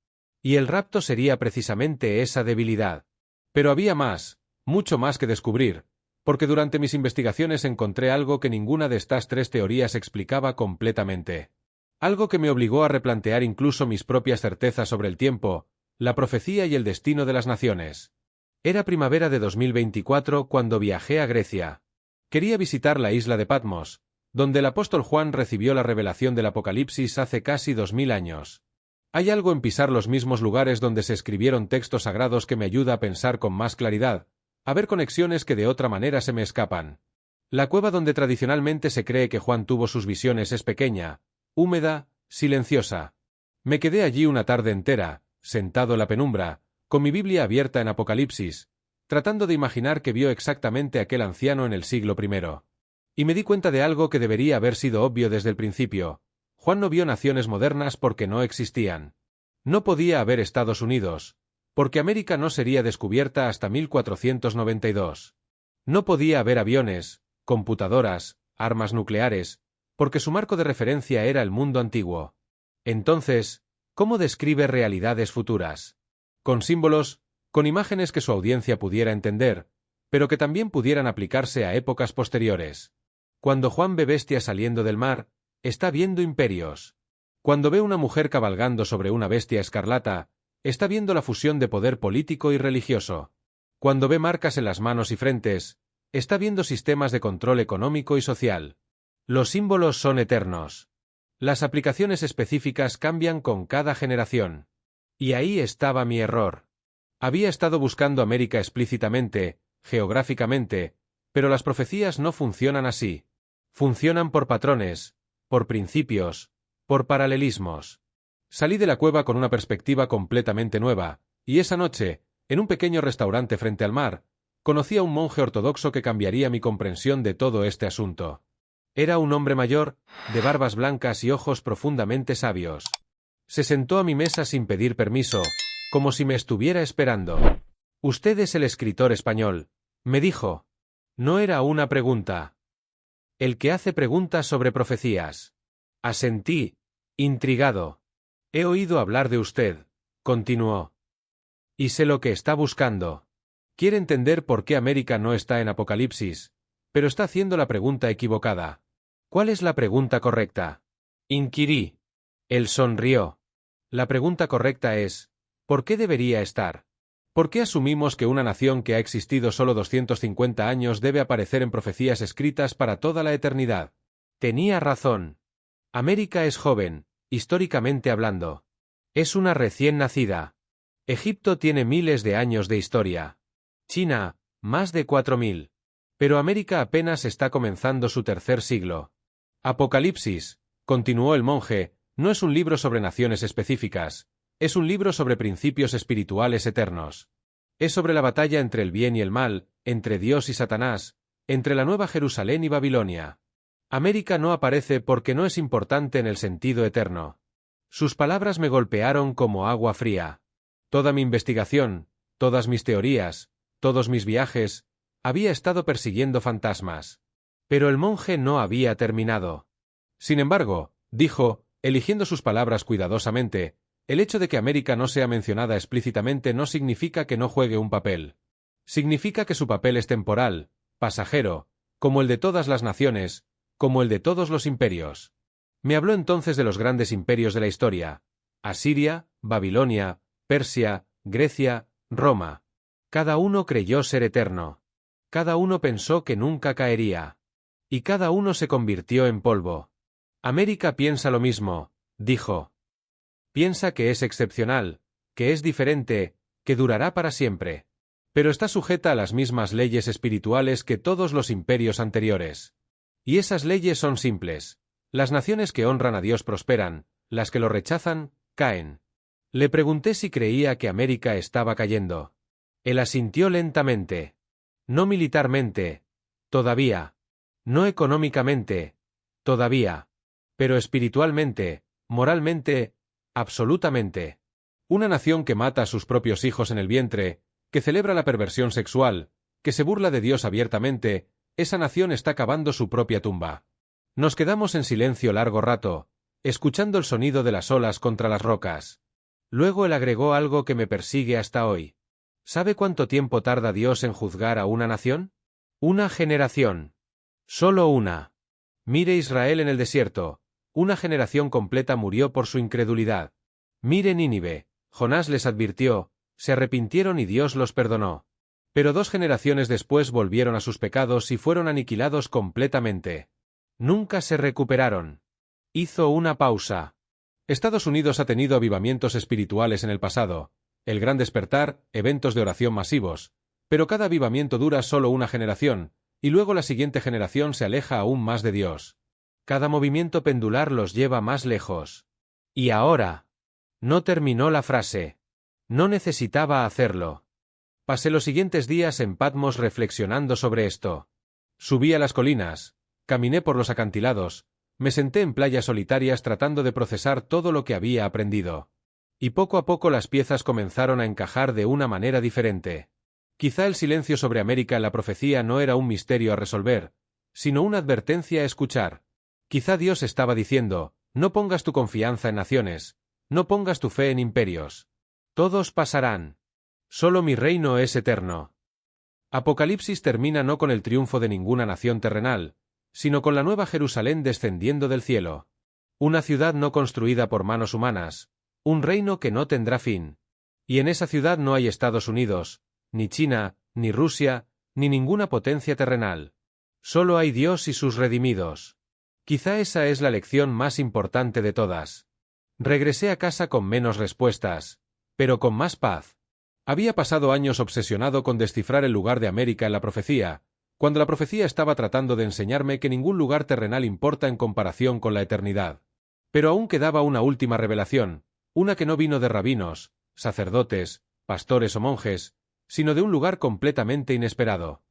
Y el rapto sería precisamente esa debilidad. Pero había más, mucho más que descubrir, porque durante mis investigaciones encontré algo que ninguna de estas tres teorías explicaba completamente. Algo que me obligó a replantear incluso mis propias certezas sobre el tiempo, la profecía y el destino de las naciones. Era primavera de 2024 cuando viajé a Grecia. Quería visitar la isla de Patmos, donde el apóstol Juan recibió la revelación del Apocalipsis hace casi 2000 años. Hay algo en pisar los mismos lugares donde se escribieron textos sagrados que me ayuda a pensar con más claridad, a ver conexiones que de otra manera se me escapan. La cueva donde tradicionalmente se cree que Juan tuvo sus visiones es pequeña, húmeda, silenciosa. Me quedé allí una tarde entera, sentado en la penumbra, con mi Biblia abierta en Apocalipsis, tratando de imaginar que vio exactamente aquel anciano en el siglo I. Y me di cuenta de algo que debería haber sido obvio desde el principio. Juan no vio naciones modernas porque no existían. No podía haber Estados Unidos, porque América no sería descubierta hasta 1492. No podía haber aviones, computadoras, armas nucleares, porque su marco de referencia era el mundo antiguo. Entonces, ¿cómo describe realidades futuras? Con símbolos, con imágenes que su audiencia pudiera entender, pero que también pudieran aplicarse a épocas posteriores. Cuando Juan ve bestias saliendo del mar, está viendo imperios. Cuando ve una mujer cabalgando sobre una bestia escarlata, está viendo la fusión de poder político y religioso. Cuando ve marcas en las manos y frentes, está viendo sistemas de control económico y social. Los símbolos son eternos. Las aplicaciones específicas cambian con cada generación. Y ahí estaba mi error. Había estado buscando América explícitamente, geográficamente, pero las profecías no funcionan así. Funcionan por patrones, por principios, por paralelismos. Salí de la cueva con una perspectiva completamente nueva, y esa noche, en un pequeño restaurante frente al mar, conocí a un monje ortodoxo que cambiaría mi comprensión de todo este asunto. Era un hombre mayor, de barbas blancas y ojos profundamente sabios. Se sentó a mi mesa sin pedir permiso, como si me estuviera esperando. «Usted es el escritor español», me dijo. No era una pregunta. El que hace preguntas sobre profecías. Asentí, intrigado. He oído hablar de usted, continuó. Y sé lo que está buscando. Quiere entender por qué América no está en Apocalipsis, pero está haciendo la pregunta equivocada. ¿Cuál es la pregunta correcta? Inquirí. Él sonrió. La pregunta correcta es, ¿por qué debería estar? ¿Por qué asumimos que una nación que ha existido solo 250 años debe aparecer en profecías escritas para toda la eternidad? Tenía razón. América es joven, históricamente hablando. Es una recién nacida. Egipto tiene miles de años de historia. China, más de 4000. Pero América apenas está comenzando su tercer siglo. Apocalipsis, continuó el monje, no es un libro sobre naciones específicas, es un libro sobre principios espirituales eternos. Es sobre la batalla entre el bien y el mal, entre Dios y Satanás, entre la Nueva Jerusalén y Babilonia. América no aparece porque no es importante en el sentido eterno. Sus palabras me golpearon como agua fría. Toda mi investigación, todas mis teorías, todos mis viajes, había estado persiguiendo fantasmas. Pero el monje no había terminado. Sin embargo, dijo, eligiendo sus palabras cuidadosamente, el hecho de que América no sea mencionada explícitamente no significa que no juegue un papel. Significa que su papel es temporal, pasajero, como el de todas las naciones, como el de todos los imperios. Me habló entonces de los grandes imperios de la historia: Asiria, Babilonia, Persia, Grecia, Roma. Cada uno creyó ser eterno. Cada uno pensó que nunca caería. Y cada uno se convirtió en polvo. América piensa lo mismo, dijo. Piensa que es excepcional, que es diferente, que durará para siempre. Pero está sujeta a las mismas leyes espirituales que todos los imperios anteriores. Y esas leyes son simples. Las naciones que honran a Dios prosperan, las que lo rechazan, caen. Le pregunté si creía que América estaba cayendo. Él asintió lentamente. No militarmente. Todavía. No económicamente. Todavía. Pero espiritualmente, moralmente, absolutamente. Una nación que mata a sus propios hijos en el vientre, que celebra la perversión sexual, que se burla de Dios abiertamente, esa nación está cavando su propia tumba. Nos quedamos en silencio largo rato, escuchando el sonido de las olas contra las rocas. Luego él agregó algo que me persigue hasta hoy. ¿Sabe cuánto tiempo tarda Dios en juzgar a una nación? Una generación. Solo una. Mire Israel en el desierto. Una generación completa murió por su incredulidad. Mire Nínive. Jonás les advirtió, se arrepintieron y Dios los perdonó. Pero 2 generaciones después volvieron a sus pecados y fueron aniquilados completamente. Nunca se recuperaron. Hizo una pausa. Estados Unidos ha tenido avivamientos espirituales en el pasado, el gran despertar, eventos de oración masivos, pero cada avivamiento dura solo una generación, y luego la siguiente generación se aleja aún más de Dios. Cada movimiento pendular los lleva más lejos. Y ahora. No terminó la frase. No necesitaba hacerlo. Pasé los siguientes días en Patmos reflexionando sobre esto. Subí a las colinas, caminé por los acantilados, me senté en playas solitarias tratando de procesar todo lo que había aprendido. Y poco a poco las piezas comenzaron a encajar de una manera diferente. Quizá el silencio sobre América en la profecía no era un misterio a resolver, sino una advertencia a escuchar. Quizá Dios estaba diciendo, no pongas tu confianza en naciones, no pongas tu fe en imperios. Todos pasarán. Solo mi reino es eterno. Apocalipsis termina no con el triunfo de ninguna nación terrenal, sino con la nueva Jerusalén descendiendo del cielo. Una ciudad no construida por manos humanas, un reino que no tendrá fin. Y en esa ciudad no hay Estados Unidos, ni China, ni Rusia, ni ninguna potencia terrenal. Solo hay Dios y sus redimidos. Quizá esa es la lección más importante de todas. Regresé a casa con menos respuestas, pero con más paz. Había pasado años obsesionado con descifrar el lugar de América en la profecía, cuando la profecía estaba tratando de enseñarme que ningún lugar terrenal importa en comparación con la eternidad. Pero aún quedaba una última revelación, una que no vino de rabinos, sacerdotes, pastores o monjes, sino de un lugar completamente inesperado.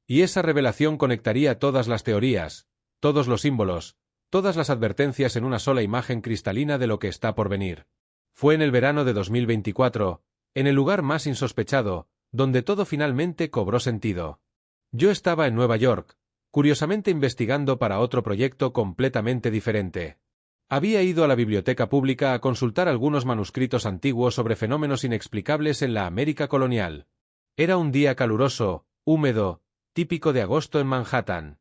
Y esa revelación conectaría todas las teorías, todos los símbolos, todas las advertencias en una sola imagen cristalina de lo que está por venir. Fue en el verano de 2024, en el lugar más insospechado, donde todo finalmente cobró sentido. Yo estaba en Nueva York, curiosamente investigando para otro proyecto completamente diferente. Había ido a la biblioteca pública a consultar algunos manuscritos antiguos sobre fenómenos inexplicables en la América colonial. Era un día caluroso, húmedo, típico de agosto en Manhattan.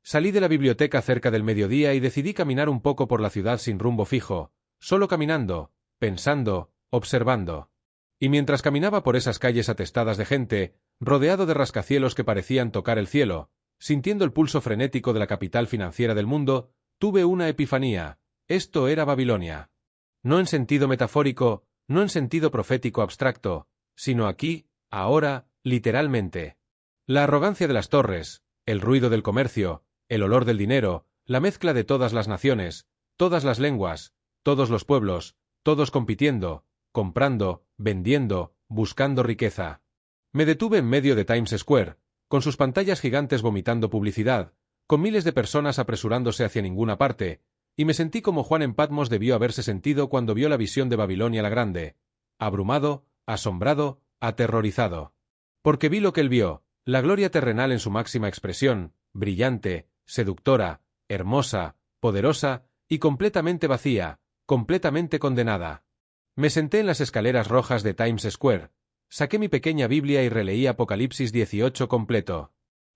Salí de la biblioteca cerca del mediodía y decidí caminar un poco por la ciudad sin rumbo fijo, solo caminando, pensando, observando. Y mientras caminaba por esas calles atestadas de gente, rodeado de rascacielos que parecían tocar el cielo, sintiendo el pulso frenético de la capital financiera del mundo, tuve una epifanía. Esto era Babilonia. No en sentido metafórico, no en sentido profético abstracto, sino aquí, ahora, literalmente. La arrogancia de las torres, el ruido del comercio, el olor del dinero, la mezcla de todas las naciones, todas las lenguas, todos los pueblos, todos compitiendo, comprando, vendiendo, buscando riqueza. Me detuve en medio de Times Square, con sus pantallas gigantes vomitando publicidad, con miles de personas apresurándose hacia ninguna parte, y me sentí como Juan en Patmos debió haberse sentido cuando vio la visión de Babilonia la Grande, abrumado, asombrado, aterrorizado. Porque vi lo que él vio, la gloria terrenal en su máxima expresión, brillante, seductora, hermosa, poderosa y completamente vacía, completamente condenada. Me senté en las escaleras rojas de Times Square, saqué mi pequeña Biblia y releí Apocalipsis 18 completo.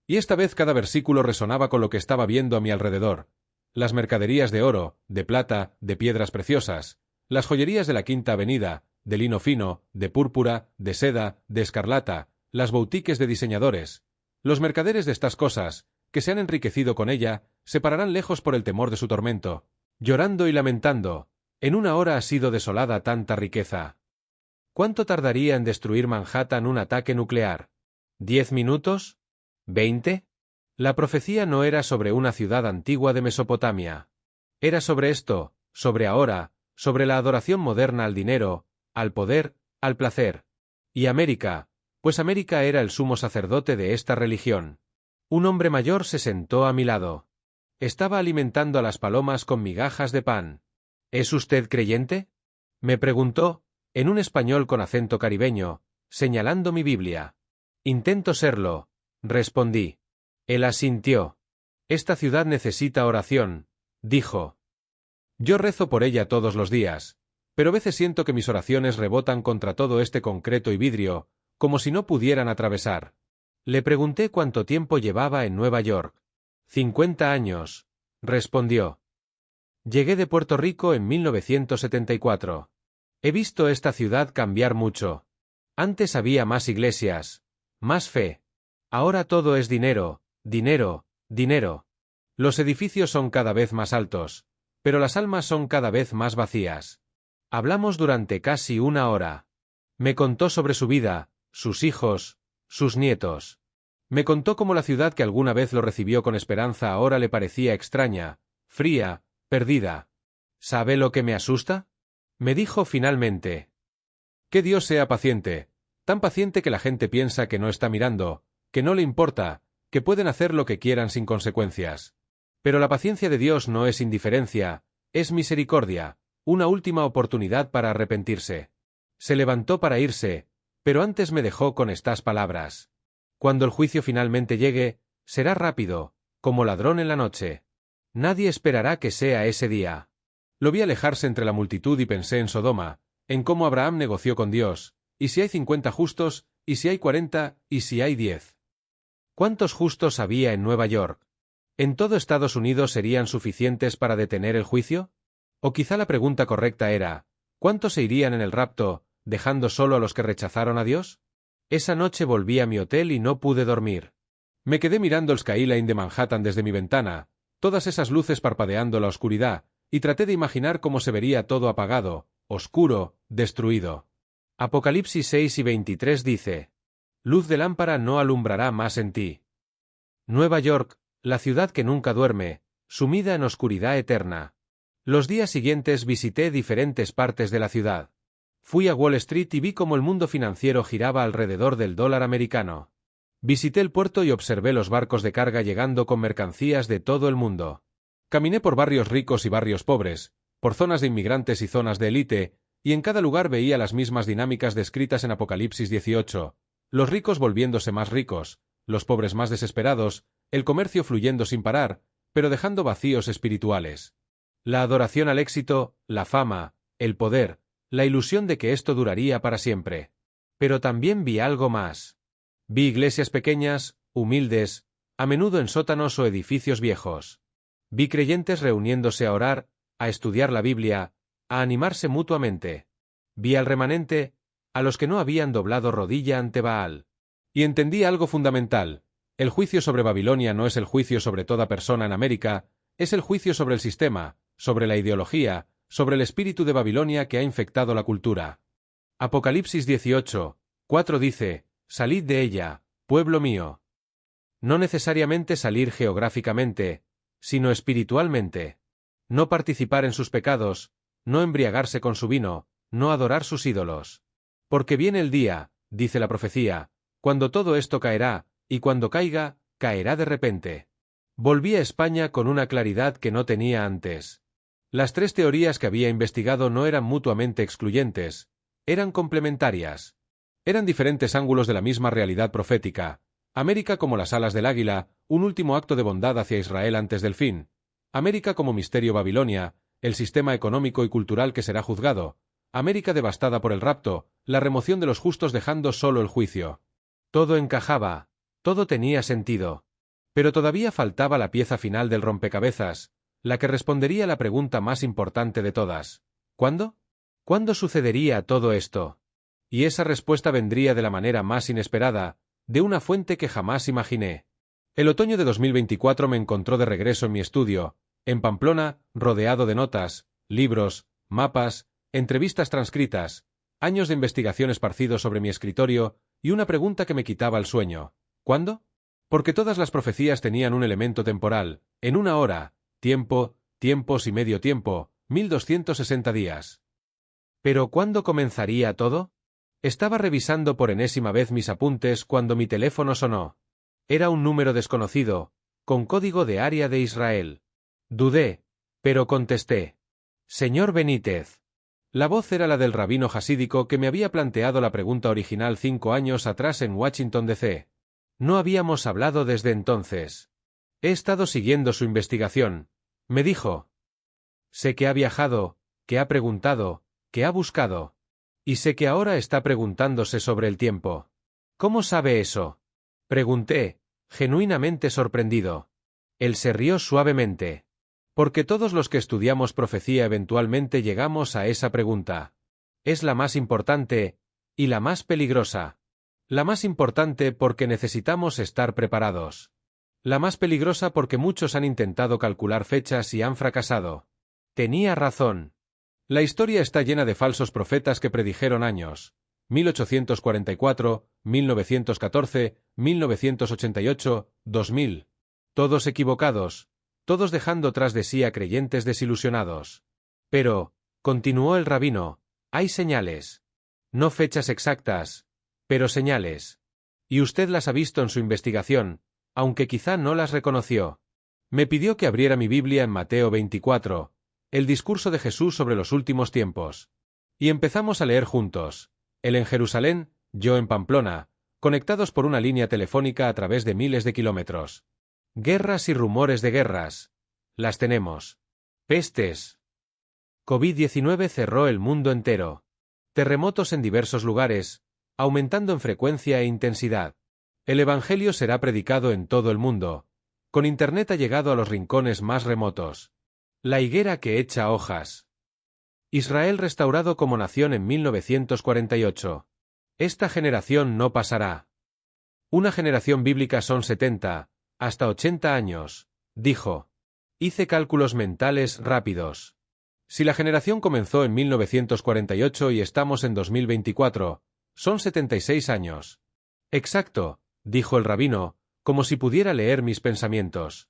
Y esta vez cada versículo resonaba con lo que estaba viendo a mi alrededor. Las mercaderías de oro, de plata, de piedras preciosas, las joyerías de la Quinta Avenida, de lino fino, de púrpura, de seda, de escarlata, las boutiques de diseñadores. Los mercaderes de estas cosas, que se han enriquecido con ella, se pararán lejos por el temor de su tormento, llorando y lamentando. En una hora ha sido desolada tanta riqueza. ¿Cuánto tardaría en destruir Manhattan un ataque nuclear? ¿10 minutos? ¿20? La profecía no era sobre una ciudad antigua de Mesopotamia. Era sobre esto, sobre ahora, sobre la adoración moderna al dinero, al poder, al placer. Y América, pues América era el sumo sacerdote de esta religión. Un hombre mayor se sentó a mi lado. Estaba alimentando a las palomas con migajas de pan. ¿Es usted creyente?, me preguntó, en un español con acento caribeño, señalando mi Biblia. Intento serlo, respondí. Él asintió. Esta ciudad necesita oración, dijo. Yo rezo por ella todos los días, pero a veces siento que mis oraciones rebotan contra todo este concreto y vidrio, como si no pudieran atravesar. Le pregunté cuánto tiempo llevaba en Nueva York. 50 años, respondió. Llegué de Puerto Rico en 1974. He visto esta ciudad cambiar mucho. Antes había más iglesias, más fe. Ahora todo es dinero, dinero, dinero. Los edificios son cada vez más altos, pero las almas son cada vez más vacías. Hablamos durante casi una hora. Me contó sobre su vida, sus hijos, sus nietos. Me contó cómo la ciudad que alguna vez lo recibió con esperanza ahora le parecía extraña, fría, perdida. ¿Sabe lo que me asusta?, me dijo finalmente. Que Dios sea paciente, tan paciente que la gente piensa que no está mirando, que no le importa, que pueden hacer lo que quieran sin consecuencias. Pero la paciencia de Dios no es indiferencia, es misericordia, una última oportunidad para arrepentirse. Se levantó para irse, pero antes me dejó con estas palabras. Cuando el juicio finalmente llegue, será rápido, como ladrón en la noche. Nadie esperará que sea ese día. Lo vi alejarse entre la multitud y pensé en Sodoma, en cómo Abraham negoció con Dios, y si hay 50 justos, y si hay 40, y si hay 10. ¿Cuántos justos había en Nueva York? ¿En todo Estados Unidos serían suficientes para detener el juicio? O quizá la pregunta correcta era, ¿cuántos se irían en el rapto, dejando solo a los que rechazaron a Dios? Esa noche volví a mi hotel y no pude dormir. Me quedé mirando el skyline de Manhattan desde mi ventana, todas esas luces parpadeando la oscuridad, y traté de imaginar cómo se vería todo apagado, oscuro, destruido. Apocalipsis 6:23 dice: Luz de lámpara no alumbrará más en ti. Nueva York, la ciudad que nunca duerme, sumida en oscuridad eterna. Los días siguientes visité diferentes partes de la ciudad. Fui a Wall Street y vi cómo el mundo financiero giraba alrededor del dólar americano. Visité el puerto y observé los barcos de carga llegando con mercancías de todo el mundo. Caminé por barrios ricos y barrios pobres, por zonas de inmigrantes y zonas de élite, y en cada lugar veía las mismas dinámicas descritas en Apocalipsis 18, los ricos volviéndose más ricos, los pobres más desesperados, el comercio fluyendo sin parar, pero dejando vacíos espirituales. La adoración al éxito, la fama, el poder, la ilusión de que esto duraría para siempre. Pero también vi algo más. Vi iglesias pequeñas, humildes, a menudo en sótanos o edificios viejos. Vi creyentes reuniéndose a orar, a estudiar la Biblia, a animarse mutuamente. Vi al remanente, a los que no habían doblado rodilla ante Baal. Y entendí algo fundamental: el juicio sobre Babilonia no es el juicio sobre toda persona en América, es el juicio sobre el sistema, sobre la ideología, sobre el espíritu de Babilonia que ha infectado la cultura. Apocalipsis 18:4 dice: Salid de ella, pueblo mío. No necesariamente salir geográficamente, sino espiritualmente. No participar en sus pecados, no embriagarse con su vino, no adorar sus ídolos. Porque viene el día, dice la profecía, cuando todo esto caerá, y cuando caiga, caerá de repente. Volví a España con una claridad que no tenía antes. Las tres teorías que había investigado no eran mutuamente excluyentes, eran complementarias. Eran diferentes ángulos de la misma realidad profética. América como las alas del águila, un último acto de bondad hacia Israel antes del fin. América como misterio Babilonia, el sistema económico y cultural que será juzgado. América devastada por el rapto, la remoción de los justos dejando solo el juicio. Todo encajaba, todo tenía sentido. Pero todavía faltaba la pieza final del rompecabezas, la que respondería a la pregunta más importante de todas. ¿Cuándo? ¿Cuándo sucedería todo esto? Y esa respuesta vendría de la manera más inesperada, de una fuente que jamás imaginé. El otoño de 2024 me encontró de regreso en mi estudio, en Pamplona, rodeado de notas, libros, mapas, entrevistas transcritas, años de investigación esparcidos sobre mi escritorio y una pregunta que me quitaba el sueño. ¿Cuándo? Porque todas las profecías tenían un elemento temporal, en una hora, tiempo, tiempos y medio tiempo, 1260 días. ¿Pero cuándo comenzaría todo? Estaba revisando por enésima vez mis apuntes cuando mi teléfono sonó. Era un número desconocido, con código de área de Israel. Dudé, pero contesté. Señor Benítez. La voz era la del rabino jasídico que me había planteado la pregunta original 5 años atrás en Washington, D.C. No habíamos hablado desde entonces. He estado siguiendo su investigación, me dijo. Sé que ha viajado, que ha preguntado, que ha buscado. Y sé que ahora está preguntándose sobre el tiempo. ¿Cómo sabe eso? Pregunté, genuinamente sorprendido. Él se rió suavemente. Porque todos los que estudiamos profecía eventualmente llegamos a esa pregunta. Es la más importante, y la más peligrosa. La más importante porque necesitamos estar preparados. La más peligrosa porque muchos han intentado calcular fechas y han fracasado. Tenía razón. La historia está llena de falsos profetas que predijeron años. 1844, 1914, 1988, 2000. Todos equivocados. Todos dejando tras de sí a creyentes desilusionados. Pero, continuó el rabino, hay señales. No fechas exactas, pero señales. Y usted las ha visto en su investigación, aunque quizá no las reconoció. Me pidió que abriera mi Biblia en Mateo 24, el discurso de Jesús sobre los últimos tiempos. Y empezamos a leer juntos, él en Jerusalén, yo en Pamplona, conectados por una línea telefónica a través de miles de kilómetros. Guerras y rumores de guerras. Las tenemos. Pestes. COVID-19 cerró el mundo entero. Terremotos en diversos lugares, aumentando en frecuencia e intensidad. El Evangelio será predicado en todo el mundo. Con Internet ha llegado a los rincones más remotos. La higuera que echa hojas. Israel restaurado como nación en 1948. Esta generación no pasará. Una generación bíblica son 70, hasta 80 años, dijo. Hice cálculos mentales rápidos. Si la generación comenzó en 1948 y estamos en 2024, son 76 años. Exacto, dijo el rabino, como si pudiera leer mis pensamientos.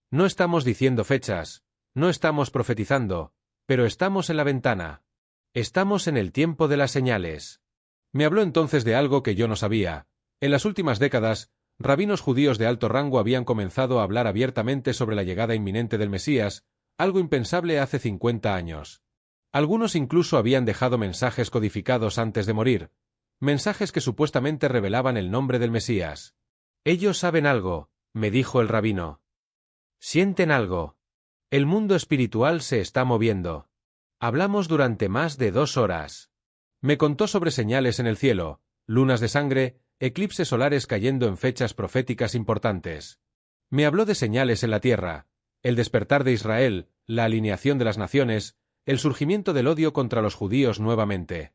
No estamos diciendo fechas, no estamos profetizando, pero estamos en la ventana. Estamos en el tiempo de las señales. Me habló entonces de algo que yo no sabía. En las últimas décadas, rabinos judíos de alto rango habían comenzado a hablar abiertamente sobre la llegada inminente del Mesías, algo impensable hace 50 años. Algunos incluso habían dejado mensajes codificados antes de morir, mensajes que supuestamente revelaban el nombre del Mesías. Ellos saben algo, me dijo el rabino. Sienten algo. El mundo espiritual se está moviendo. Hablamos durante más de 2 horas. Me contó sobre señales en el cielo, lunas de sangre, eclipses solares cayendo en fechas proféticas importantes. Me habló de señales en la tierra, el despertar de Israel, la alineación de las naciones, el surgimiento del odio contra los judíos nuevamente.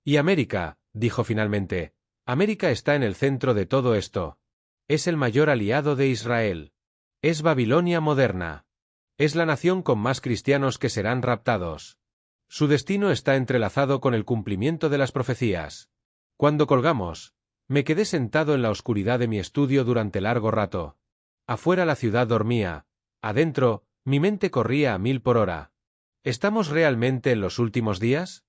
Y América, dijo finalmente, América está en el centro de todo esto. Es el mayor aliado de Israel. Es Babilonia moderna. Es la nación con más cristianos que serán raptados. Su destino está entrelazado con el cumplimiento de las profecías. Cuando colgamos, me quedé sentado en la oscuridad de mi estudio durante largo rato. Afuera la ciudad dormía, adentro, mi mente corría a 1000 por hora. ¿Estamos realmente en los últimos días?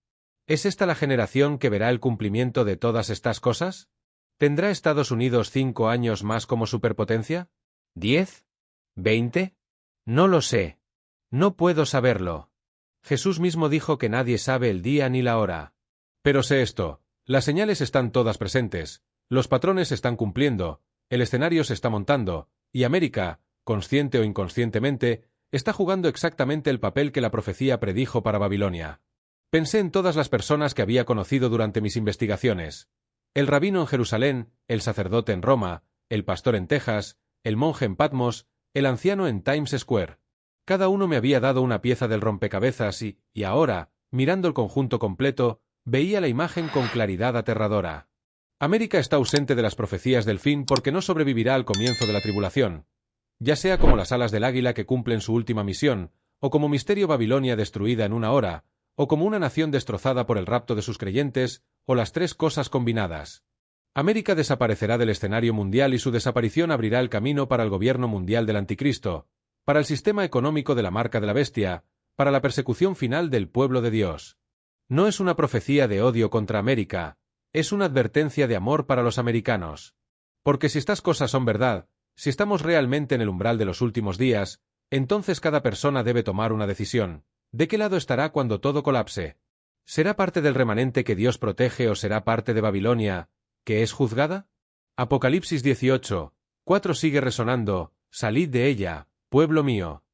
¿Es esta la generación que verá el cumplimiento de todas estas cosas? ¿Tendrá Estados Unidos 5 años más como superpotencia? ¿10? ¿20? No lo sé. No puedo saberlo. Jesús mismo dijo que nadie sabe el día ni la hora. Pero sé esto, las señales están todas presentes, los patrones se están cumpliendo, el escenario se está montando, y América, consciente o inconscientemente, está jugando exactamente el papel que la profecía predijo para Babilonia. Pensé en todas las personas que había conocido durante mis investigaciones. El rabino en Jerusalén, el sacerdote en Roma, el pastor en Texas, el monje en Patmos, el anciano en Times Square. Cada uno me había dado una pieza del rompecabezas y ahora, mirando el conjunto completo, veía la imagen con claridad aterradora. América está ausente de las profecías del fin porque no sobrevivirá al comienzo de la tribulación, ya sea como las alas del águila que cumplen su última misión, o como misterio Babilonia destruida en 1 hora, o como una nación destrozada por el rapto de sus creyentes, o las 3 cosas combinadas. América desaparecerá del escenario mundial y su desaparición abrirá el camino para el gobierno mundial del Anticristo, para el sistema económico de la marca de la bestia, para la persecución final del pueblo de Dios. No es una profecía de odio contra América, Es una advertencia de amor para los americanos. Porque si estas cosas son verdad, si estamos realmente en el umbral de los últimos días, entonces cada persona debe tomar una decisión. ¿De qué lado estará cuando todo colapse? ¿Será parte del remanente que Dios protege o será parte de Babilonia, que es juzgada? Apocalipsis 18:4 sigue resonando: salid de ella, pueblo mío.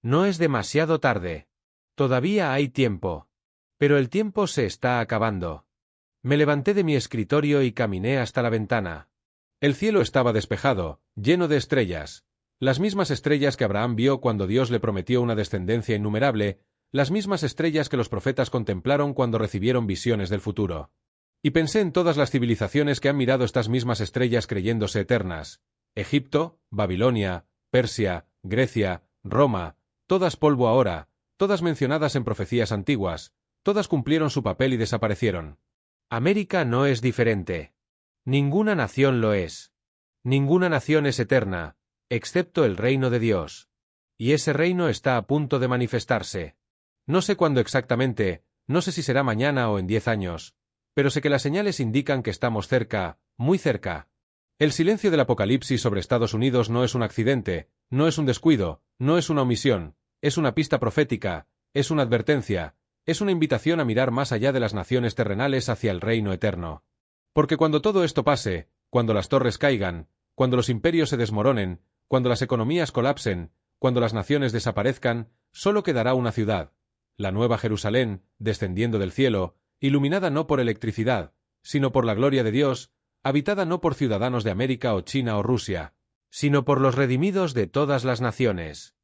No es demasiado tarde. Todavía hay tiempo. Pero el tiempo se está acabando. Me levanté de mi escritorio y caminé hasta la ventana. El cielo estaba despejado, lleno de estrellas. Las mismas estrellas que Abraham vio cuando Dios le prometió una descendencia innumerable, las mismas estrellas que los profetas contemplaron cuando recibieron visiones del futuro. Y pensé en todas las civilizaciones que han mirado estas mismas estrellas creyéndose eternas. Egipto, Babilonia, Persia, Grecia, Roma, todas polvo ahora, todas mencionadas en profecías antiguas, todas cumplieron su papel y desaparecieron. América no es diferente. Ninguna nación lo es. Ninguna nación es eterna, excepto el reino de Dios. Y ese reino está a punto de manifestarse. No sé cuándo exactamente, no sé si será mañana o en 10 años, pero sé que las señales indican que estamos cerca, muy cerca. El silencio del Apocalipsis sobre Estados Unidos no es un accidente, no es un descuido, no es una omisión, es una pista profética, es una advertencia, es una invitación a mirar más allá de las naciones terrenales hacia el reino eterno. Porque cuando todo esto pase, cuando las torres caigan, cuando los imperios se desmoronen, cuando las economías colapsen, cuando las naciones desaparezcan, solo quedará una ciudad, la Nueva Jerusalén, descendiendo del cielo, iluminada no por electricidad, sino por la gloria de Dios, habitada no por ciudadanos de América o China o Rusia, sino por los redimidos de todas las naciones.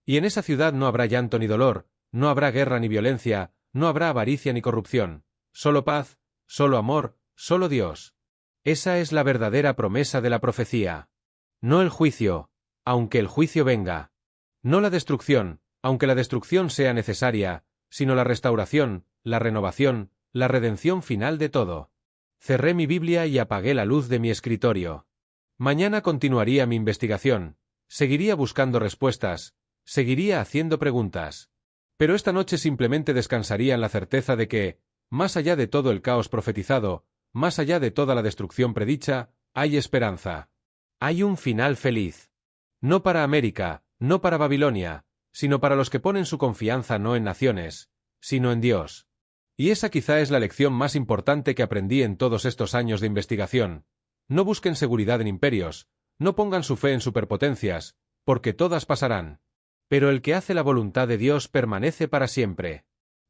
Y en esa ciudad no habrá llanto ni dolor, no habrá guerra ni violencia, no habrá avaricia ni corrupción, solo paz, solo amor, solo Dios. Esa es la verdadera promesa de la profecía. No el juicio, aunque el juicio venga. No la destrucción, aunque la destrucción sea necesaria, sino la restauración, la renovación, la redención final de todo. Cerré mi Biblia y apagué la luz de mi escritorio. Mañana continuaría mi investigación, seguiría buscando respuestas, seguiría haciendo preguntas. Pero esta noche simplemente descansaría en la certeza de que, más allá de todo el caos profetizado, más allá de toda la destrucción predicha, hay esperanza. Hay un final feliz. No para América, no para Babilonia, sino para los que ponen su confianza no en naciones, sino en Dios. Y esa quizá es la lección más importante que aprendí en todos estos años de investigación. No busquen seguridad en imperios, no pongan su fe en superpotencias, porque todas pasarán. Pero el que hace la voluntad de Dios permanece para siempre.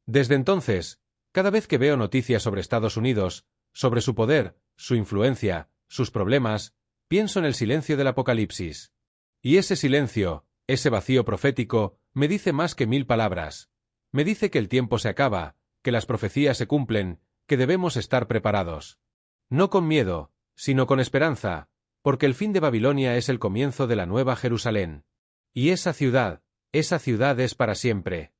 Desde entonces, cada vez que veo noticias sobre Estados Unidos, sobre su poder, su influencia, sus problemas, pienso en el silencio del Apocalipsis. Y ese silencio, ese vacío profético, me dice más que 1000 palabras. Me dice que el tiempo se acaba, que las profecías se cumplen, que debemos estar preparados. No con miedo, sino con esperanza, porque el fin de Babilonia es el comienzo de la Nueva Jerusalén. Y esa ciudad es para siempre.